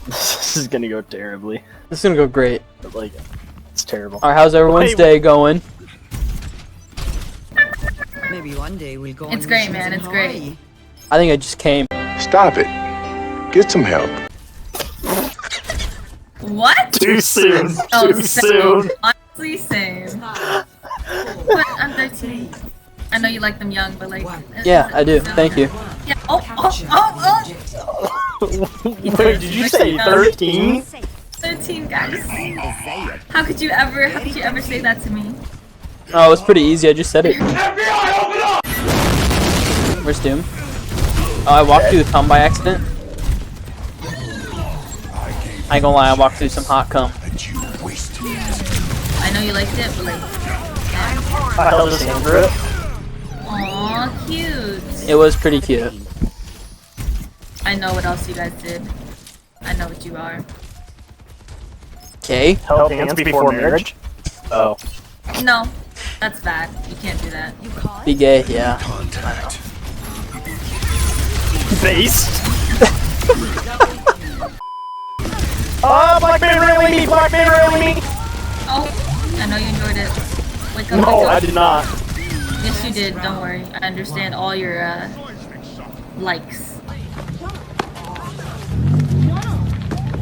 This is gonna go terribly. This is gonna go great. But, like, it's terrible. Alright, how's everyone's day going? Maybe one day we'll go. It's great, man. It's great. I think I just came. Stop it. Get some help. What? Too soon. Oh, Too same. soon. Honestly, same. But I'm 13. I know you like them young, but like. Yeah, I do. Thank you. Yeah. Oh. Wait, did you say 13? 13, guys. How could you ever say that to me? Oh, it was pretty easy. I just said it. Where's Doom? Oh, I walked through the cum by accident. I ain't gonna lie, I walked through some hot cum. I know you liked it, but like. I held his hand for it. Aw, cute. It was pretty cute. I know what else you guys did. I know what you are. Okay. Held hands before marriage? Oh. No, that's bad. You can't do that. Be gay, yeah. Face? Oh, black man railing me! Black man railing me! Oh, I know you enjoyed it. Wake up, No, wake up. I did not. Yes, you did. Don't worry. I understand all your likes.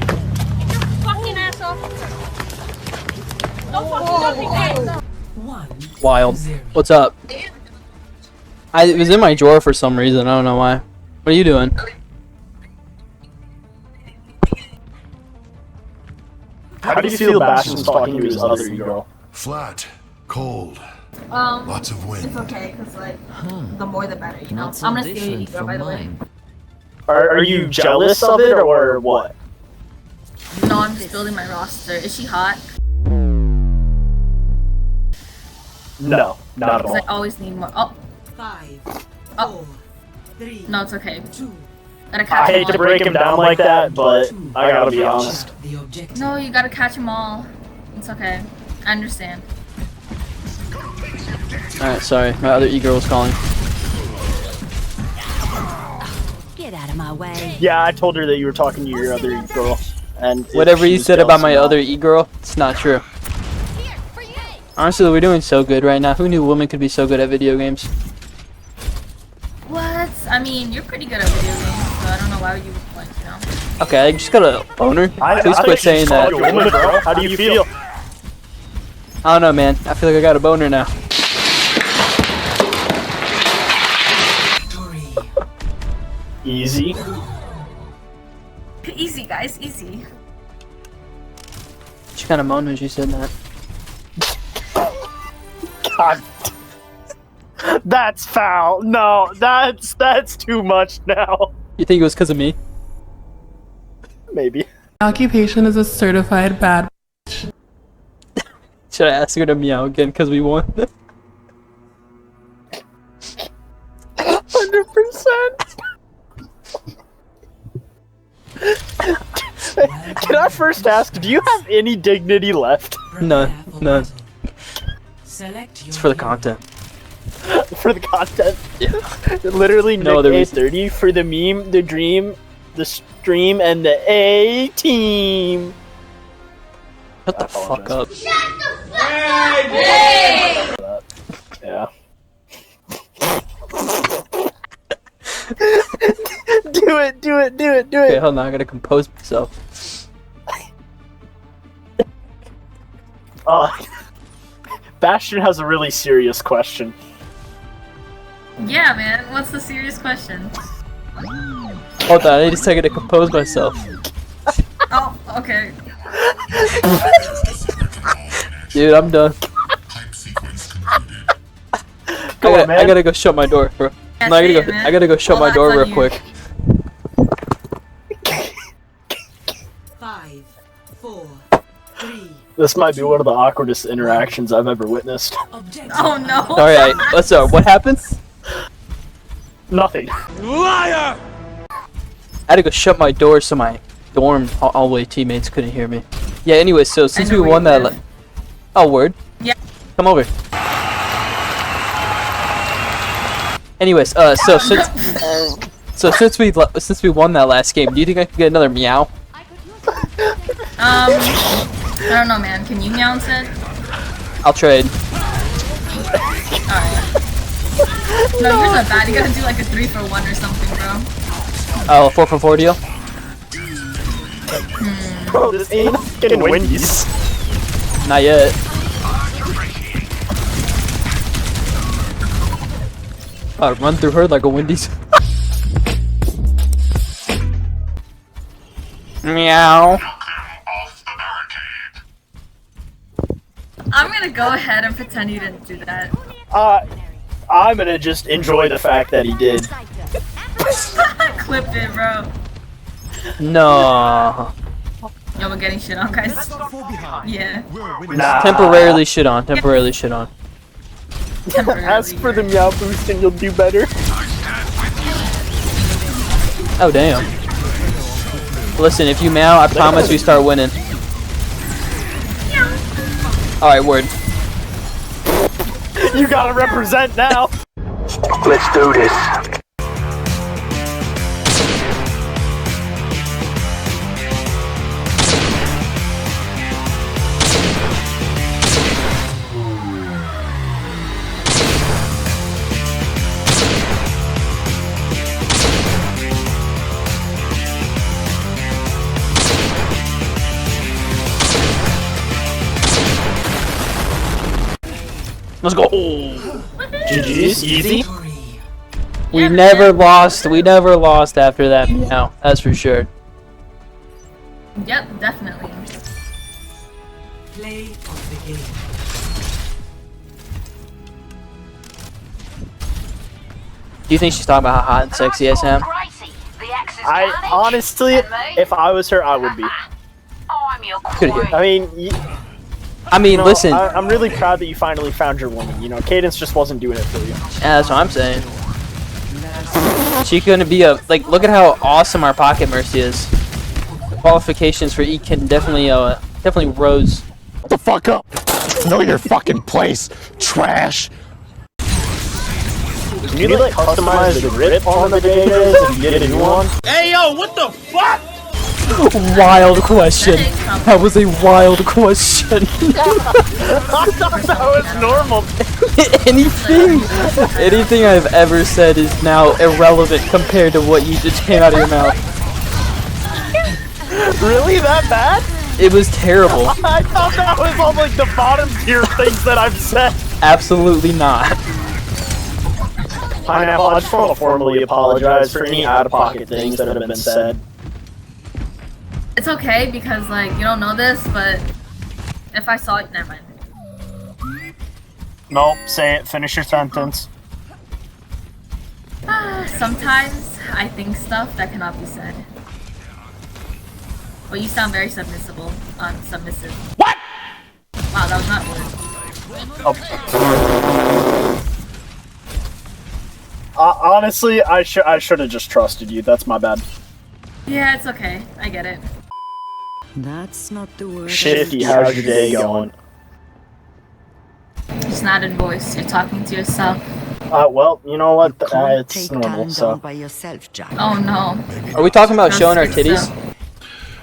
Fucking asshole! Don't fucking touch me! Wild. What's up? It was in my drawer for some reason. I don't know why. What are you doing? How do you feel Bastion's talking to his other girl? Flat, cold, Um, lots of wind. it's okay, cause like the more the better, you know. I'm gonna steal your ego, by the way. Are you jealous of it or what? No, I'm just building my roster. Is she hot? No, not at Cause all. I always need more. Oh, 5, oh. 3, No, it's okay. 2. Gotta catch I hate them to all. break him down like that, but I gotta be honest. The objective. No, you gotta catch them all. It's okay. I understand. Alright, sorry. My other e-girl was calling. Get out of my way. Yeah, I told her that you were talking to your other girl. And Whatever she you was said about jealous my enough. other e-girl, it's not true. Honestly, we're doing so good right now. Who knew women could be so good at video games? What? I mean, you're pretty good at video games, so I don't know why you would like, you know. Okay, I just got a boner. I Please think quit she saying just that. called you a woman, bro. How do you feel? I don't know, man. I feel like I got a boner now. Easy. Easy, guys, easy. She kind of moaned when she said that. God. That's foul. No, that's too much now. You think it was because of me? Maybe. Occupation is a certified bad. Should I ask her to meow again because we won? 100%. Can I first ask, do you have any dignity left? None. None. Select It's for the content. For the content? Yeah. Literally No Nick other reason. 830 for the meme, the dream, the stream, and the A team. Shut the fuck up. Yeah. Do it, do it, do it, do Okay, it. hold on. I gotta compose myself. Bastion has a really serious question. Yeah, man. What's the serious question? Hold on. I need a second to compose myself. Oh, okay. Dude, I'm done. Go on, man. I gotta go shut my door, bro. Yeah, No, say it, man. I gotta go shut Well, my door that's real on you. quick. 5, 4, 3. This might be one of the awkwardest interactions I've ever witnessed. Objective. Oh no. Alright, let's go. What happened? Nothing. I had to go shut my door so my dorm hallway teammates couldn't hear me. Yeah, anyway, so since know we where won you that live. oh, word? Yeah. Come over. Anyways, so since we won that last game, do you think I could get another meow? I don't know, man. Can you meow instead? I'll trade. Alright. No, you're not bad. You gotta do like a 3-for-1 or something, bro. Oh, 4-for-4 deal? Bro, this ain't fucking Wendy's. Not yet. I'll run through her like a Wendy's. Meow. I'm gonna go ahead and pretend you didn't do that. I'm gonna just enjoy the fact that he did. Clip it, bro. No. Yo, we're getting shit on, guys. Yeah. Nah. Temporarily shit on. Temporarily shit on. Temporarily. Ask for the meow boost and you'll do better. Oh, damn. Listen, if you meow, I promise we start winning. Alright, word. You gotta represent now. Let's do this. Let's go. GG's, easy. We never lost. We never lost after that meow. That's for sure. Yep, definitely. Play of the game. Do you think she's talking about how hot and sexy I am? I honestly, if I was her, I would be. Could hear. I mean, Listen. I'm really proud that you finally found your woman. You know, Cadence just wasn't doing it for you. Yeah, that's what I'm saying. She couldn't be a like. Look at how awesome our pocket mercy is. Qualifications for E-Kitten definitely rose. What the fuck up? Know your fucking place, trash. Can you like customize the grip on the Vegas if you get a new one? Hey yo, what the fuck? Wild question. That was a wild question. I thought that was normal. Anything I've ever said is now irrelevant compared to what you just came out of your mouth. Really that bad? It was terrible. I thought that was on like the bottom tier things that I've said. Absolutely not. Pineapple, I just want to formally apologize for any out-of-pocket things that have been said. It's okay because like you don't know this, but if I saw it, never mind. Nope, say it. Finish your sentence. Sometimes I think stuff that cannot be said. Well, you sound very submissive. Submissive. What? Wow, that was not a word. Honestly, I should have just trusted you. That's my bad. Yeah, it's okay. I get it. That's not the word. Shifty, how's your day going? It's not in voice. You're talking to yourself. Well, you know what? Can't It's take normal, talent so. down by yourself, Jack. Oh no. Are we talking about showing our titties?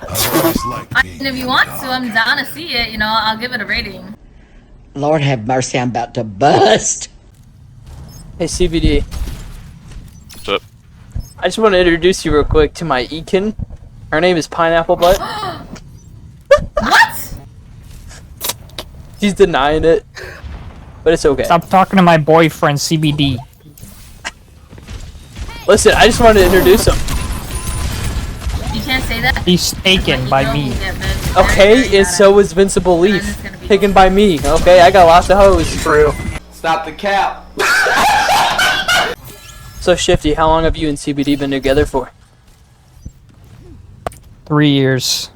I mean, if you want to, I'm down to see it. You know, I'll give it a rating. Lord have mercy, I'm about to bust. Hey, CBD. What's up? I just want to introduce you real quick to my E-Kitten. Her name is Pineapple Butt. What? She's denying it, but it's okay. Stop talking to my boyfriend, CBD. Listen, I just wanted to introduce him. You can't say that. He's taken by me. Okay, and so was Vincible Leaf. Taken by me. Okay, I got lots of hoes. True. Stop the cap. So Shifty, how long have you and CBD been together for? 3 years.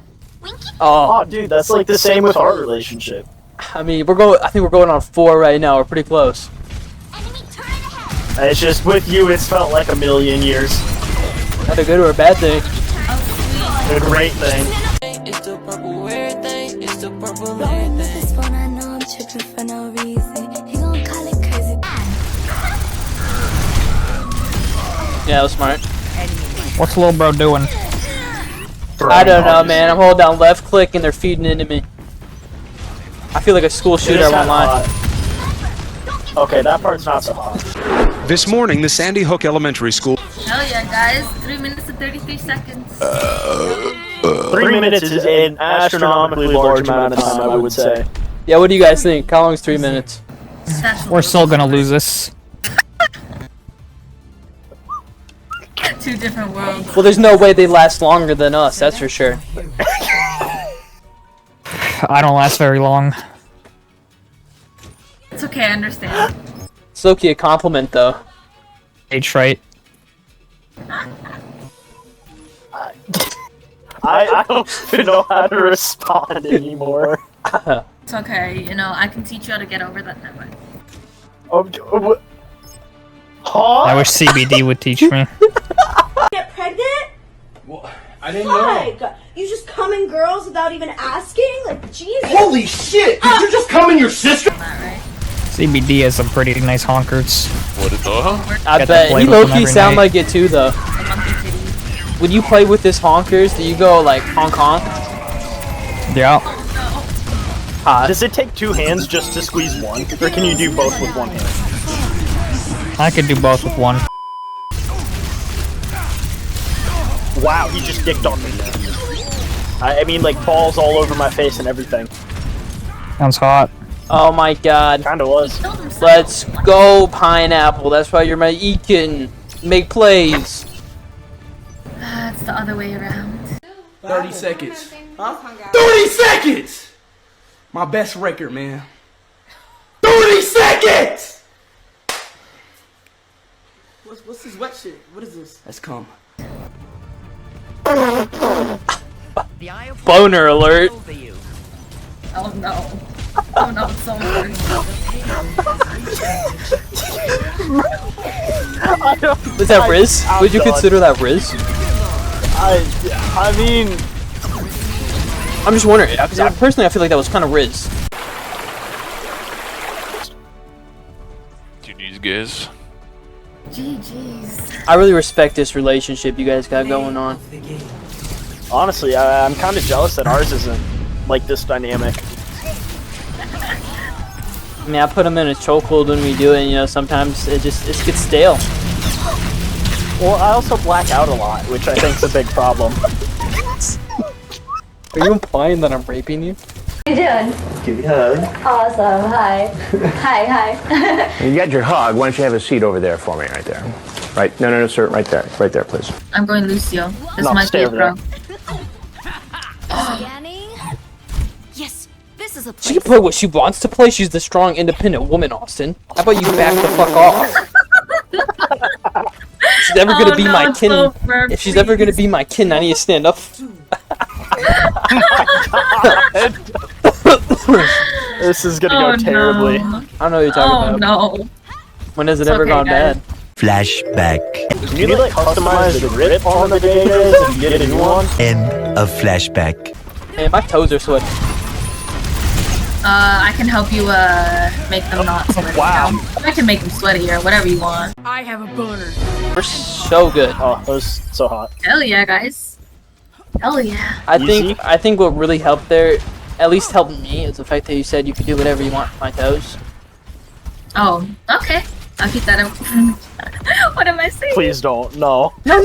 Oh, dude, that's like the same with our relationship. I mean, I think we're going on 4 right now. We're pretty close. It's just with you, it's felt like a million years. Not a good or a bad thing. A great thing. It's the purple weird thing. It's the purple weird thing. Phone, I know I'm tripping for no reason. He gon' call it crazy. Yeah, that was smart. What's little bro doing? I don't know, man. I'm holding down left click and they're feeding into me. I feel like a school shooter, I won't lie. Okay, that part's not so hot. This morning, the Sandy Hook Elementary School. Hell yeah, guys. 3 minutes and 33 seconds. 3 minutes is an astronomically large amount of time, I would say. Yeah, what do you guys think? How long is 3 minutes? We're still gonna lose this. Two different worlds. Well, there's no way they last longer than us, that's for sure. I don't last very long. It's okay, I understand. It's low-key a compliment, though. Age right. I don't even know how to respond anymore. It's okay, you know, I can teach you how to get over that network. I wish CBD would teach me. Get pregnant? Well, I didn't know. You just come in girls without even asking? Like, Jesus. Holy shit! Did you just come in your sister? CBD has some pretty nice honkers. What is that? I Get to bet. play He with them low-key every sound night. like it too, though. When you play with this honkers, do you go like honk honk? Yeah. Hot. Does it take 2 hands just to squeeze one? Or can you do both with 1 hand? I could do both with one. Wow, he just dicked on me. I mean, like, balls all over my face and everything. Sounds hot. Oh my god. Kinda was. Let's go, Pineapple. That's why you're my E-Kitten. Make plays. It's the other way around. 30 seconds. Huh? 30 seconds! My best record, man. 30 seconds! What's this wet shit? What is this? That's cum. Boner alert. Oh no. Oh no, it's so hard. Is that Riz? Would you consider that Riz? I mean... I'm just wondering, because personally I feel like that was kind of Riz. GG's, guys. GG's. I really respect this relationship you guys got going on. Honestly, I'm kind of jealous that ours isn't like this dynamic. I mean, I put him in a chokehold when we do it, and, you know, sometimes it gets stale. Well, I also black out a lot, which I think is a big problem. Are you implying that I'm raping you? How you doing? Give you a hug. Awesome. Hi. Hi. You got your hug. Why don't you have a seat over there for me, right there? Right. No, sir. Right there, please. I'm going Lucio. This No, might stay be a over pro. Scanning. Yes, this is a She can play what she wants to play. She's the strong, independent woman, Austin. How about you back the fuck off? If she's ever gonna be my kin. If she's ever gonna be my kin, I need to stand up. This is gonna go terribly. I don't know what you're talking about. No. When has it ever gone bad? Flashback. Can you like customize the grip on the Vegas and get a new one? End of flashback. Man, my toes are sweaty. I can help you make them not sweaty. Wow. I can make them sweaty or whatever you want. I have a boner. We're so good. Oh, that was so hot. Hell yeah, guys. Hell yeah. I think what really helped there, at least helped me, is the fact that you said you could do whatever you want with my toes. Oh, okay. I'll keep that in. What am I saying? Please don't. No. No.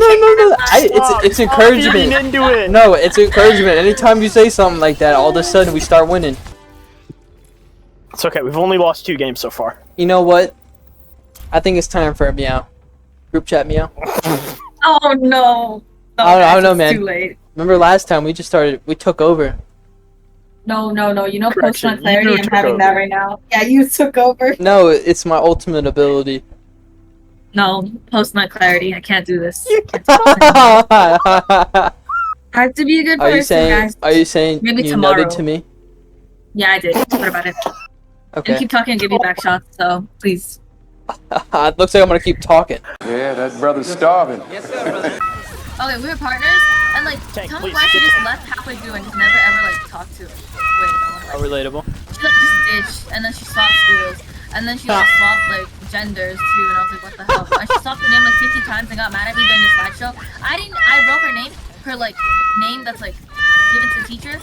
It's encouragement. Feeding into it. No, it's encouragement. Anytime you say something like that, all of a sudden we start winning. It's okay. We've only lost 2 games so far. You know what? I think it's time for a meow. Group chat meow. Oh no. I don't know, it's man. Too late. Remember last time we took over. No. You know, post Correction, my clarity. you I'm took having over. that right now. Yeah, you took over. No, it's my ultimate ability. No, post my clarity. I can't do this. I have to be a good person, guys. Are you saying Maybe you tomorrow. nutted to me? Yeah, I did. What about it? Okay. And keep talking and give me back shots, so please. It looks like I'm gonna keep talking. Yeah, that brother's starving. Okay, we were partners, and like, Tank, tell me please, why she get just tank. left halfway through and just never ever like talked to her. Wait, How relatable. she like just ditched, and then she swapped schools, and then she like swapped like genders too, and I was like, what the hell? And she swapped her name like 50 times and got mad at me during the slideshow. I wrote her name, her like name that's like given to the teacher,